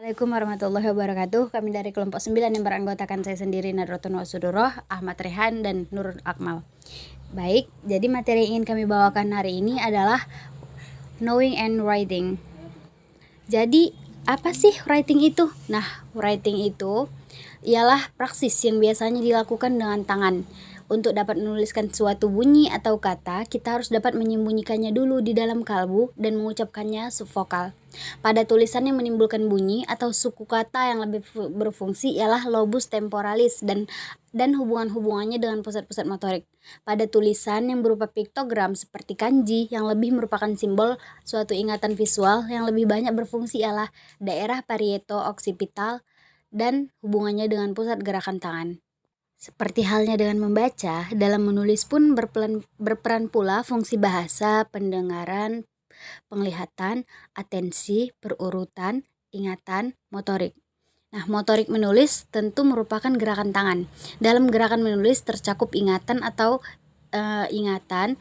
Assalamualaikum warahmatullahi wabarakatuh. Kami dari kelompok 9 yang beranggotakan saya sendiri, Nadrotun Wasuduroh, Ahmad Rehan, dan Nurul Akmal. Baik, jadi materi yang ingin kami bawakan hari ini adalah knowing and writing. Jadi, apa sih writing itu? Nah, writing itu ialah praksis yang biasanya dilakukan dengan tangan. Untuk dapat menuliskan suatu bunyi atau kata, kita harus dapat menyembunyikannya dulu di dalam kalbu dan mengucapkannya subvokal. Pada tulisan yang menimbulkan bunyi atau suku kata yang lebih berfungsi ialah lobus temporalis dan hubungan-hubungannya dengan pusat-pusat motorik. Pada tulisan yang berupa piktogram seperti kanji yang lebih merupakan simbol suatu ingatan visual yang lebih banyak berfungsi ialah daerah parieto-oksipital dan hubungannya dengan pusat gerakan tangan. Seperti halnya dengan membaca, dalam menulis pun berperan pula fungsi bahasa, pendengaran, penglihatan, atensi, perurutan, ingatan, motorik. Nah, motorik menulis tentu merupakan gerakan tangan. Dalam gerakan menulis tercakup ingatan atau ingatan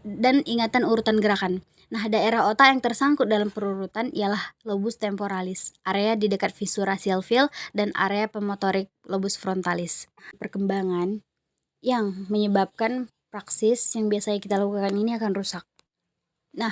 dan ingatan urutan gerakan. Nah, daerah otak yang tersangkut dalam perurutan ialah lobus temporalis, area di dekat visura silvial, dan area pemotorik lobus frontalis. Perkembangan yang menyebabkan praksis yang biasanya kita lakukan ini akan rusak. Nah,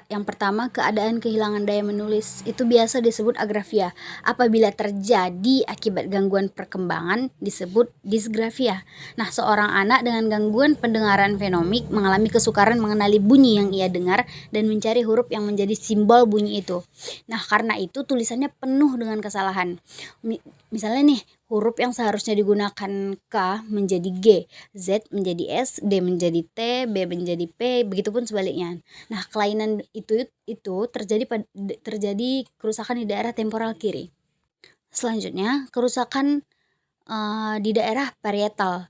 yang pertama, keadaan kehilangan daya menulis itu biasa disebut agrafia. Apabila terjadi akibat gangguan perkembangan disebut disgrafia. Nah, seorang anak dengan gangguan pendengaran fenomik mengalami kesukaran mengenali bunyi yang ia dengar dan mencari huruf yang menjadi simbol bunyi itu. Nah, karena itu tulisannya penuh dengan kesalahan. Misalnya nih, huruf yang seharusnya digunakan K menjadi G, Z menjadi S, D menjadi T, B menjadi P, begitupun sebaliknya. Nah, kelainan itu terjadi kerusakan di daerah temporal kiri. Selanjutnya, kerusakan di daerah parietal,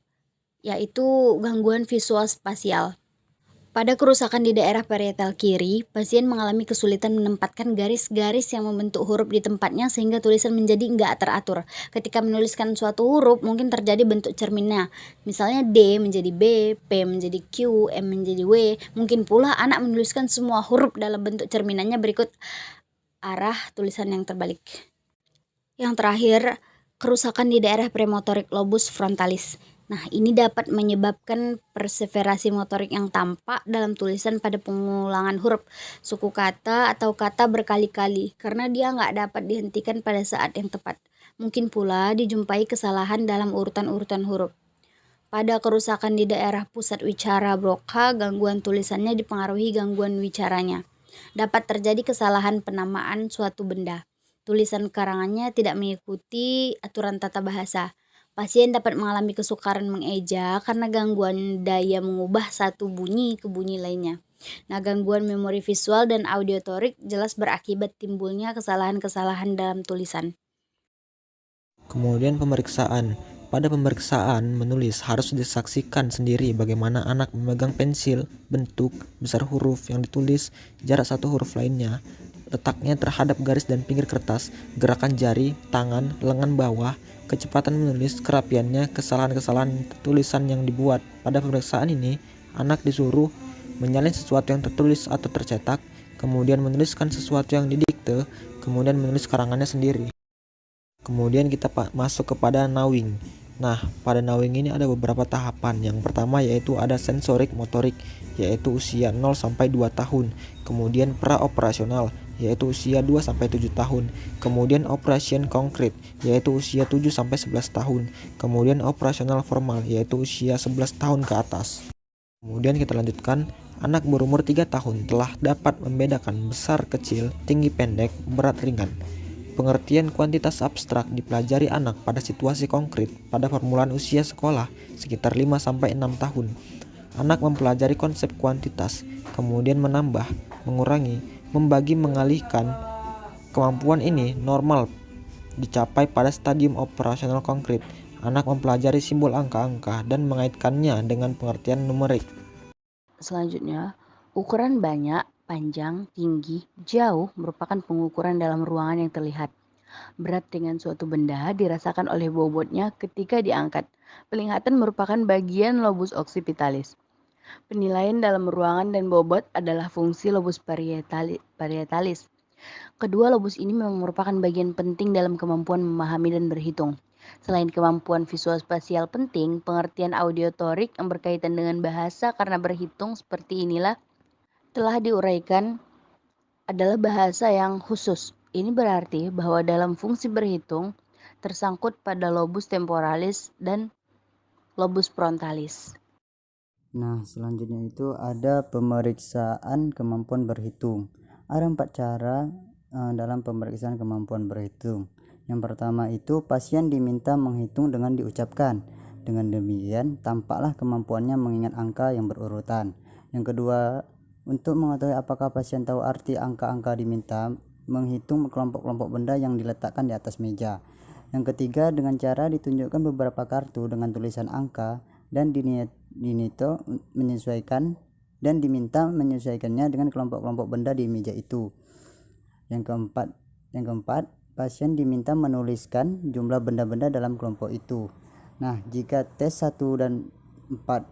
yaitu gangguan visual spasial. Pada kerusakan di daerah parietal kiri, pasien mengalami kesulitan menempatkan garis-garis yang membentuk huruf di tempatnya sehingga tulisan menjadi nggak teratur. Ketika menuliskan suatu huruf, mungkin terjadi bentuk cerminnya. Misalnya D menjadi B, P menjadi Q, M menjadi W. Mungkin pula anak menuliskan semua huruf dalam bentuk cerminannya berikut arah tulisan yang terbalik. Yang terakhir, kerusakan di daerah premotorik lobus frontalis. Nah, ini dapat menyebabkan perseverasi motorik yang tampak dalam tulisan pada pengulangan huruf, suku kata, atau kata berkali-kali, karena dia nggak dapat dihentikan pada saat yang tepat. Mungkin pula dijumpai kesalahan dalam urutan-urutan huruf. Pada kerusakan di daerah pusat wicara Broca, gangguan tulisannya dipengaruhi gangguan wicaranya. Dapat terjadi kesalahan penamaan suatu benda. Tulisan karangannya tidak mengikuti aturan tata bahasa. Pasien dapat mengalami kesukaran mengeja karena gangguan daya mengubah satu bunyi ke bunyi lainnya. Nah, gangguan memori visual dan auditorik jelas berakibat timbulnya kesalahan-kesalahan dalam tulisan. Kemudian pemeriksaan. Pada pemeriksaan menulis harus disaksikan sendiri bagaimana anak memegang pensil, bentuk, besar huruf yang ditulis, jarak satu huruf lainnya, letaknya terhadap garis dan pinggir kertas, gerakan jari, tangan, lengan bawah, kecepatan menulis, kerapiannya, kesalahan-kesalahan tulisan yang dibuat. Pada pemeriksaan ini, anak disuruh menyalin sesuatu yang tertulis atau tercetak, kemudian menuliskan sesuatu yang didikte, kemudian menulis karangannya sendiri. Kemudian kita masuk kepada knowing. Nah, pada knowing ini ada beberapa tahapan. Yang pertama yaitu ada sensorik motorik, yaitu usia 0 sampai 2 tahun. Kemudian praoperasional, yaitu usia 2 sampai 7 tahun. Kemudian operation konkret, yaitu usia 7 sampai 11 tahun. Kemudian operasional formal, yaitu usia 11 tahun ke atas. Kemudian kita lanjutkan, anak berumur 3 tahun telah dapat membedakan besar kecil, tinggi pendek, berat ringan. Pengertian kuantitas abstrak dipelajari anak pada situasi konkret pada permulaan usia sekolah sekitar 5 sampai 6 tahun. Anak mempelajari konsep kuantitas, kemudian menambah, mengurangi, membagi, mengalihkan. Kemampuan ini normal dicapai pada stadium operasional konkret. Anak mempelajari simbol angka-angka dan mengaitkannya dengan pengertian numerik. Selanjutnya, ukuran banyak, panjang, tinggi, jauh merupakan pengukuran dalam ruangan yang terlihat. Berat dengan suatu benda dirasakan oleh bobotnya ketika diangkat. Penglihatan merupakan bagian lobus occipitalis. Penilaian dalam ruangan dan bobot adalah fungsi lobus parietalis. Kedua lobus ini memang merupakan bagian penting dalam kemampuan memahami dan berhitung. Selain kemampuan visual spasial penting, pengertian audiotorik yang berkaitan dengan bahasa karena berhitung seperti inilah telah diuraikan adalah bahasa yang khusus. Ini berarti bahwa dalam fungsi berhitung tersangkut pada lobus temporalis dan lobus frontalis. Nah, selanjutnya itu ada pemeriksaan kemampuan berhitung. Ada 4 cara dalam pemeriksaan kemampuan berhitung. Yang pertama itu pasien diminta menghitung dengan diucapkan. Dengan demikian, tampaklah kemampuannya mengingat angka yang berurutan. Yang kedua, untuk mengetahui apakah pasien tahu arti angka-angka diminta, menghitung kelompok-kelompok benda yang diletakkan di atas meja. Yang ketiga, dengan cara ditunjukkan beberapa kartu dengan tulisan angka dan dinito menyesuaikan dan diminta menyesuaikannya dengan kelompok-kelompok benda di meja itu. Yang keempat, pasien diminta menuliskan jumlah benda-benda dalam kelompok itu. Nah, jika tes 1 dan 4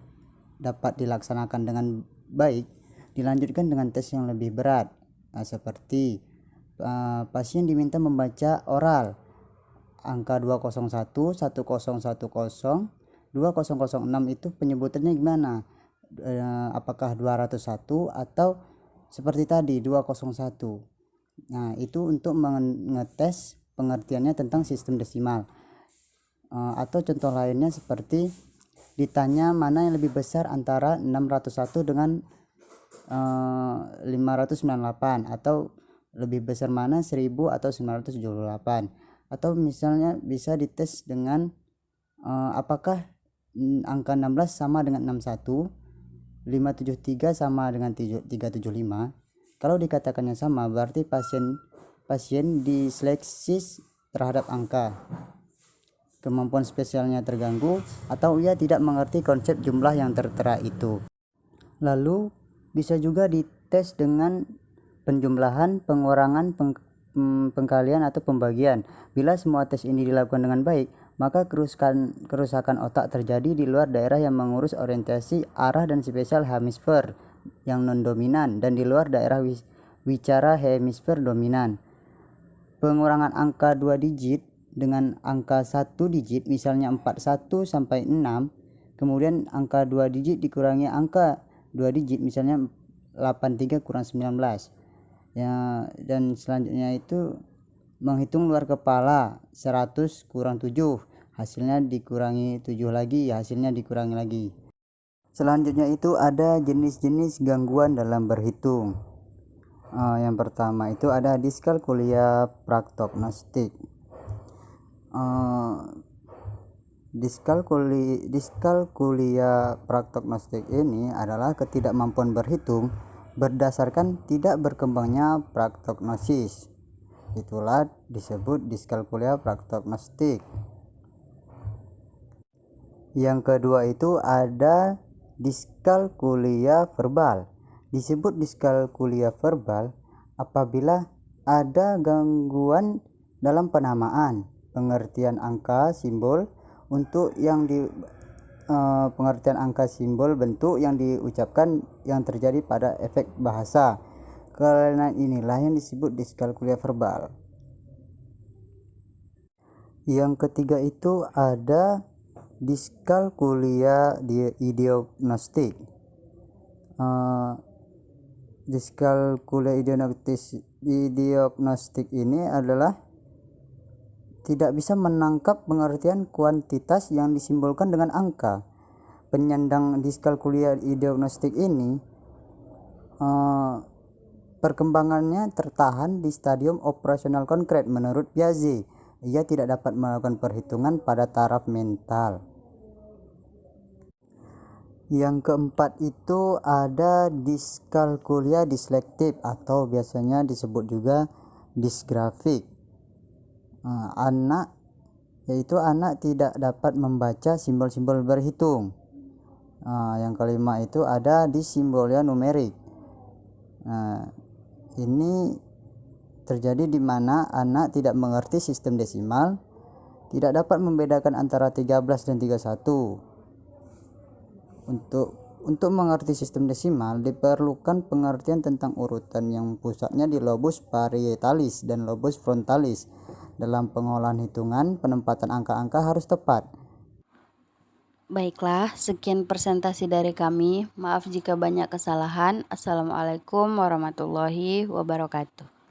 dapat dilaksanakan dengan baik, dilanjutkan dengan tes yang lebih berat. Nah, seperti pasien diminta membaca oral angka 201, 1010, 2006 itu penyebutannya gimana? Apakah 201 atau seperti tadi 201. Nah, itu untuk mengetes pengertiannya tentang sistem desimal. Atau contoh lainnya seperti ditanya mana yang lebih besar antara 601 dengan 598, atau lebih besar mana 1000 atau 978. Atau misalnya bisa dites dengan apakah angka 16 sama dengan 61, 573 sama dengan 375. Kalau dikatakannya sama, berarti pasien diseleksi terhadap angka. Kemampuan spesialnya terganggu atau ia tidak mengerti konsep jumlah yang tertera itu. Lalu bisa juga dites dengan penjumlahan, pengurangan, pengkalian atau pembagian. Bila semua tes ini dilakukan dengan baik, maka kerusakan otak terjadi di luar daerah yang mengurus orientasi, arah, dan spesial hemisfer yang non-dominan dan di luar daerah wicara hemisfer dominan. Pengurangan angka 2 digit dengan angka 1 digit, misalnya 41 sampai 6, kemudian angka 2 digit dikurangi angka 2 digit, misalnya 83 kurang 19. Ya, dan selanjutnya itu menghitung luar kepala 100 kurang 7, hasilnya dikurangi 7 lagi, hasilnya dikurangi lagi. Selanjutnya itu ada jenis-jenis gangguan dalam berhitung. Yang pertama itu ada diskalkulia praktognostik. Diskalkulia praktognostik ini adalah ketidakmampuan berhitung berdasarkan tidak berkembangnya praktognosis. Itulah disebut diskalkulia praktognostik. Yang kedua itu ada diskalkulia verbal. Disebut diskalkulia verbal apabila ada gangguan dalam penamaan, pengertian angka simbol untuk yang pengertian angka simbol bentuk yang diucapkan yang terjadi pada efek bahasa. Kelainan inilah yang disebut diskalkulia verbal. Yang ketiga itu ada diskalkulia diagnostik. Diskalkulia diagnostik ini adalah tidak bisa menangkap pengertian kuantitas yang disimbolkan dengan angka. Penyandang diskalkulia diagnostik ini perkembangannya tertahan di stadium operasional konkret menurut Piaget. Ia tidak dapat melakukan perhitungan pada taraf mental. Yang keempat itu ada diskalkulia dislektif atau biasanya disebut juga disgrafik. Anak tidak dapat membaca simbol-simbol berhitung. Yang kelima itu ada disimbolia numerik. Ini terjadi di mana anak tidak mengerti sistem desimal, tidak dapat membedakan antara 13 dan 31. Untuk Untuk mengerti sistem desimal, diperlukan pengertian tentang urutan yang pusatnya di lobus parietalis dan lobus frontalis. Dalam pengolahan hitungan, penempatan angka-angka harus tepat. Baiklah, sekian presentasi dari kami. Maaf jika banyak kesalahan. Assalamualaikum warahmatullahi wabarakatuh.